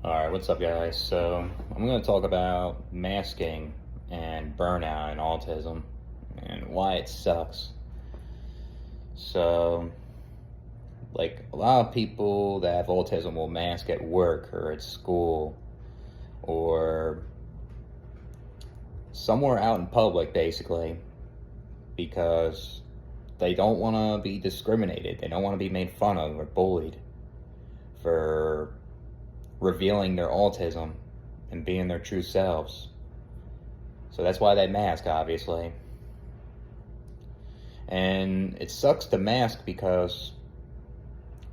Alright, what's up, guys? So, I'm going to talk about masking and burnout and autism and why it sucks. So, like, a lot of people that have autism will mask at work or at school or somewhere out in public, basically, because they don't want to be discriminated. They don't want to be made fun of or bullied for revealing their autism and being their true selves. So that's why they mask, obviously. And it sucks to mask because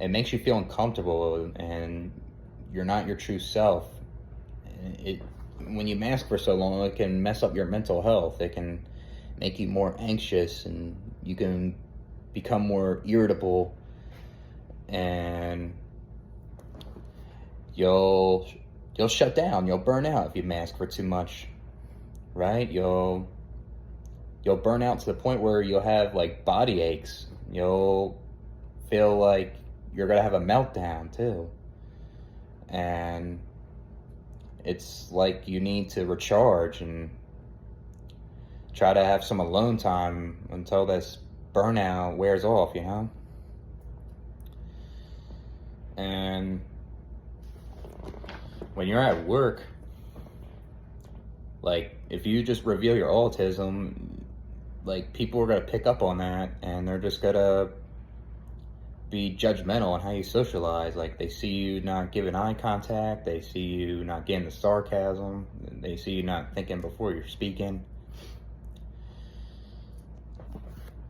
it makes you feel uncomfortable and you're not your true self. When you mask for so long, it can mess up your mental health. It can make you more anxious and you can become more irritable, and you'll shut down. You'll burn out if you mask for too much, right? You'll burn out to the point where you'll have like body aches. You'll feel like you're gonna have a meltdown too, and it's like you need to recharge and try to have some alone time until this burnout wears off, And when you're at work, like, if you just reveal your autism, like, people are gonna pick up on that and they're just gonna be judgmental on how you socialize. Like, they see you not giving eye contact, they see you not getting the sarcasm, they see you not thinking before you're speaking.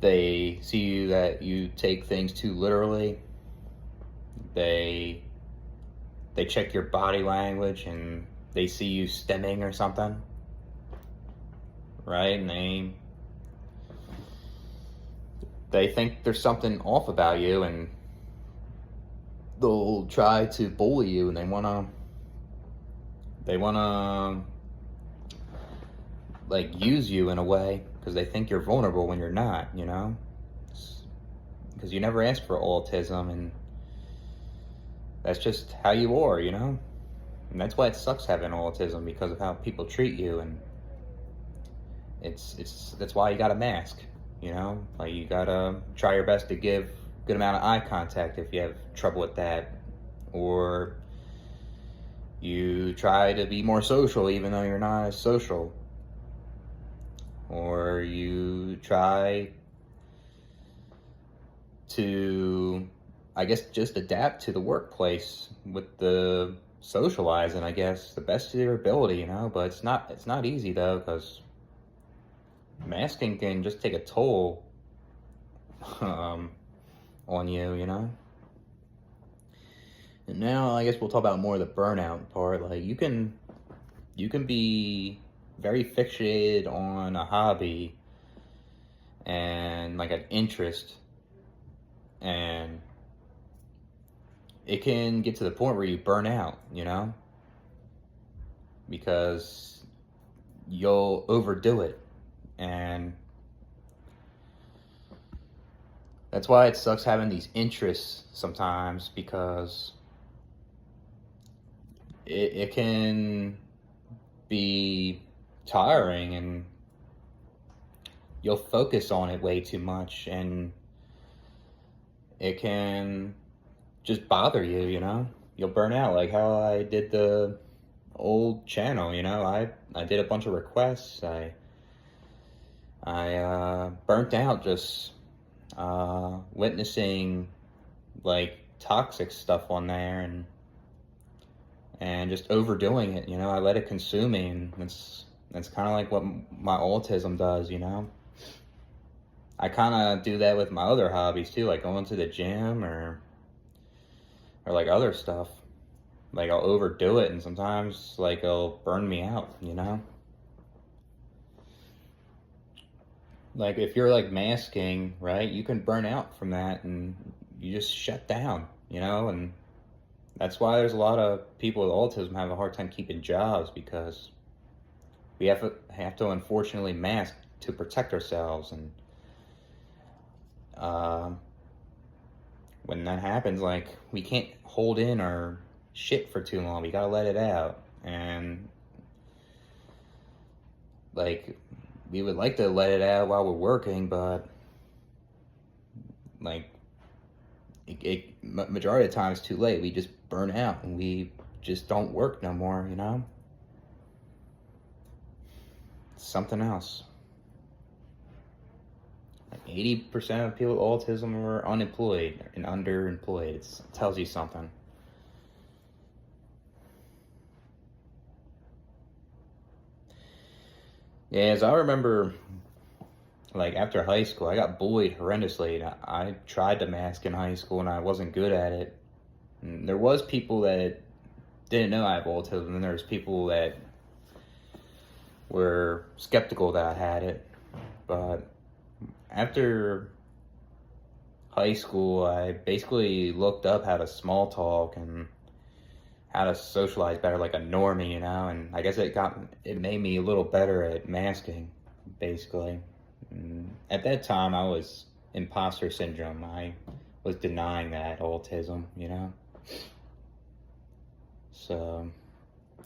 They see you that you take things too literally. They check your body language and they see you stimming or something, right? And they think there's something off about you, and they'll try to bully you, and they wanna like use you in a way because they think you're vulnerable when you're not, because you never asked for autism, and that's just how you are, and that's why it sucks having autism, because of how people treat you. And that's why you gotta mask, like, you gotta try your best to give a good amount of eye contact if you have trouble with that, or you try to be more social even though you're not as social, or you try to, I guess, just adapt to the workplace with the socializing, I guess, the best of your ability, but it's not easy though, because masking can just take a toll on you, And now I guess we'll talk about more of the burnout part. Like, you can be very fixated on a hobby and like an interest, and it can get to the point where you burn out, because you'll overdo it. And that's why it sucks having these interests sometimes, because it can be tiring and you'll focus on it way too much, and it can just bother you, You'll burn out, like how I did the old channel, I did a bunch of requests. I burnt out just witnessing like toxic stuff on there, and just overdoing it, I let it consume me, and that's kind of like what my autism does, I kind of do that with my other hobbies too, like going to the gym or like other stuff. Like, I'll overdo it, and sometimes like it'll burn me out, Like, if you're like masking, right, you can burn out from that and you just shut down, and that's why there's a lot of people with autism have a hard time keeping jobs, because we have to unfortunately mask to protect ourselves. And when that happens, like, we can't hold in our shit for too long. We gotta let it out. And like, we would like to let it out while we're working, but like, majority of the time it's too late. We just burn out and we just don't work no more, you know? It's something else. Like 80% of people with autism are unemployed and underemployed. It tells you something. Yeah, as I remember, like after high school, I got bullied horrendously. I tried to mask in high school and I wasn't good at it. And there was people that didn't know I have autism, and there's people that were skeptical that I had it. But after high school, I basically looked up how to small talk and how to socialize better like a normie, you know, and I guess it made me a little better at masking, basically. At that time, I was imposter syndrome. I was denying that autism, you know. So,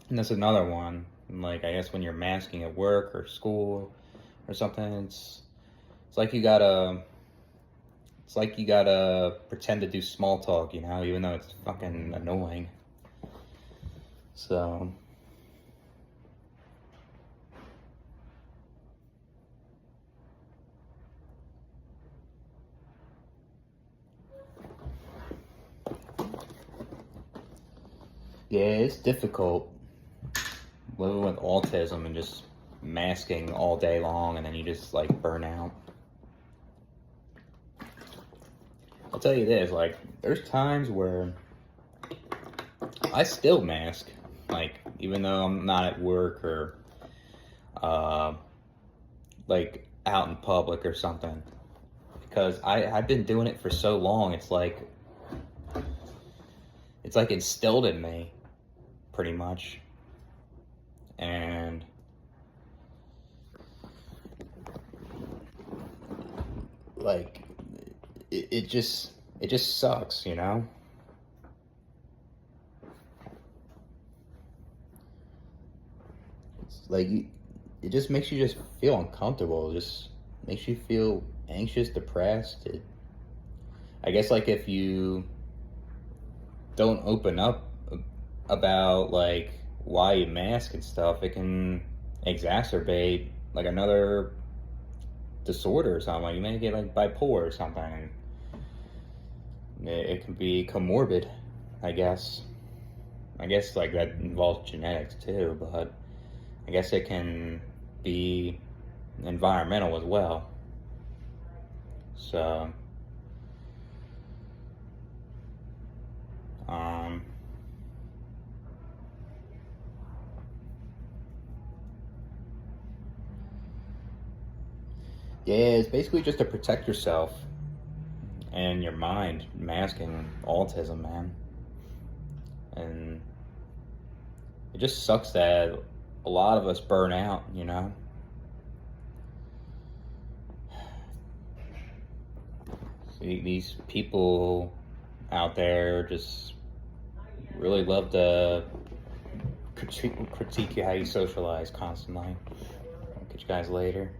and that's another one. Like, I guess when you're masking at work or school or something, it's like you gotta pretend to do small talk, you know, even though it's fucking annoying. So, yeah, it's difficult living with autism and just masking all day long, and then you just like burn out. I'll tell you this, like, there's times where I still mask, like, even though I'm not at work or like out in public or something, because I've been doing it for so long. It's like instilled in me, pretty much. And like it just sucks, you know. It's like it just makes you just feel uncomfortable. It just makes you feel anxious, depressed. I guess like if you don't open up about like why you mask and stuff, it can exacerbate like another disorder or something. Like you may get like bipolar or something. It can be comorbid, I guess. I guess like that involves genetics too, but I guess it can be environmental as well. So, um, yeah, it's basically just to protect yourself and your mind, masking autism, man. And it just sucks that a lot of us burn out, you know? See, these people out there just really love to critique you how you socialize constantly. I'll catch you guys later.